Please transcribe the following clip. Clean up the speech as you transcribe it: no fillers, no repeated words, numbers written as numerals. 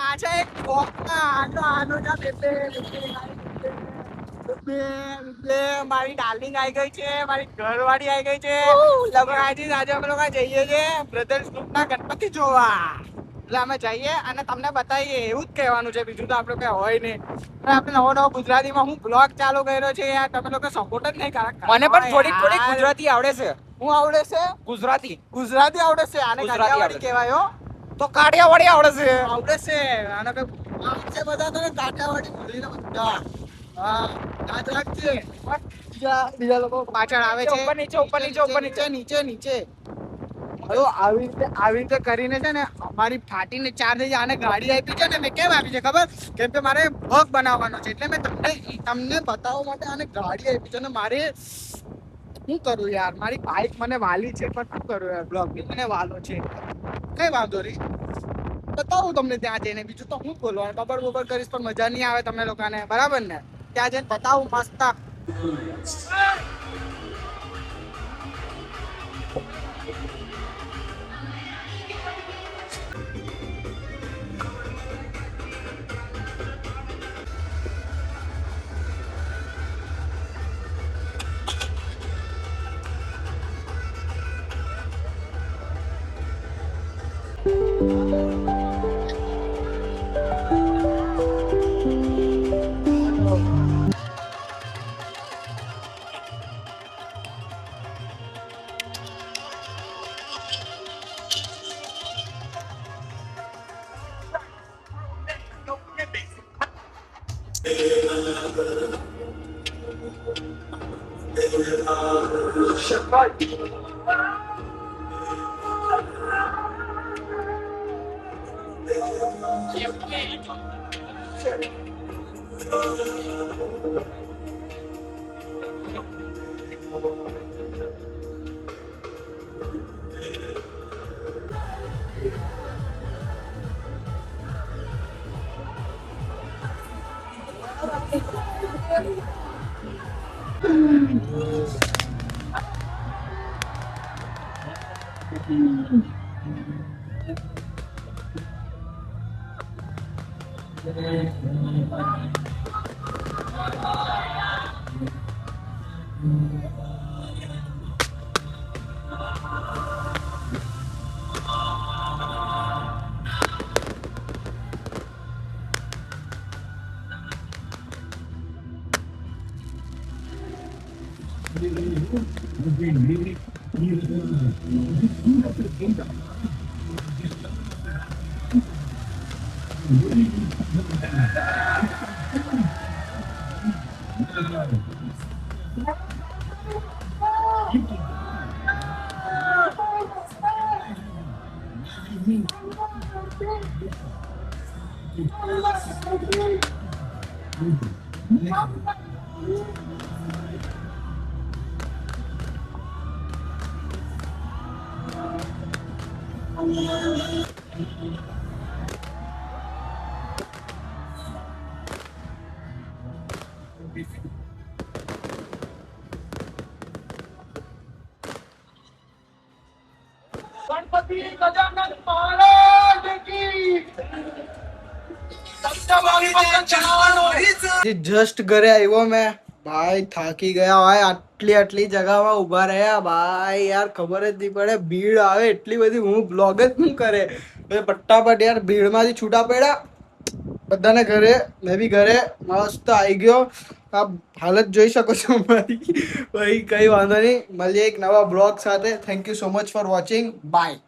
પાછા એક આનો મારી ડાર્લિંગ આવી ગઈ છે, મારી ઘરવાળી આવી ગઈ છે. આજે અમે લોકો જઈએ છીએ બ્રધર્સ ગ્રુપના ગણપતિ જોવા. એટલે અમે જઈએ અને તમને બતાવીએ, એવું જ કહેવાનું છે, બીજું તો આપણે કઈ હોય નહીં. આપણે નવો ગુજરાતીમાં હું બ્લોગ ચાલુ કર્યો છે યાર, તમે લોકો સપોર્ટ જ નહીં કરો. મને પણ થોડી ગુજરાતી આવડે છે. હું આવડે છે ગુજરાતી આવડે છે. આને કાઠિયાવાડી કહેવાય હો. તો કાઠિયાવાડી આવડે છે. આને બે બધા તો કાઠિયાવાડી ભૂલીને બધા. હા, યાદ રાખજે. બીજા લોકો પાછળ આવે છે. ઉપર નીચે. હવે આવી રીતે કરીને છે ને અમારી ફાટીને ચાર થઈ જાય. આને ગાડી આપી છે ને મેં કેમ આપી છે ખબર? કેમ કે મારે બ્લોગ બનાવવાનો છે, એટલે મેં તમને બતાવવા માટે આને ગાડી આપી છે. અને મારે શું કરું યાર, મારી બાઈક મને વાલી છે, પણ શું કરું યાર, બ્લોગ બી મને વાલો છે. કઈ વાંધો નહીં, બતાવું તમને ત્યાં જઈને. બીજું તો હું બોલવાનું, બબર કરીશ પણ મજા નહીં આવે તમને લોકોને, બરાબર ને? ત્યાં જઈને બતાવું મસ્ત. गणपति गजानन महाराज की जस्ट घरे આવ્યો મેં ભાઈ, થાકી ગયા ભાઈ. આટલી જગામાં ઉભા રહ્યા ભાઈ, યાર ખબર જ નહીં પડે, ભીડ આવે એટલી બધી. હું બ્લોગ જ શું કરે ફટાફટ યાર, ભીડમાંથી છૂટા પડ્યા બધાને ઘરે. મેં બી ઘરે મસ્ત આવી ગયો. આપ હાલત જોઈ શકો છો મારી ભાઈ. કઈ વાંધો નહીં, મળીએ એક નવા બ્લોગ સાથે. Thank you so much for watching. By.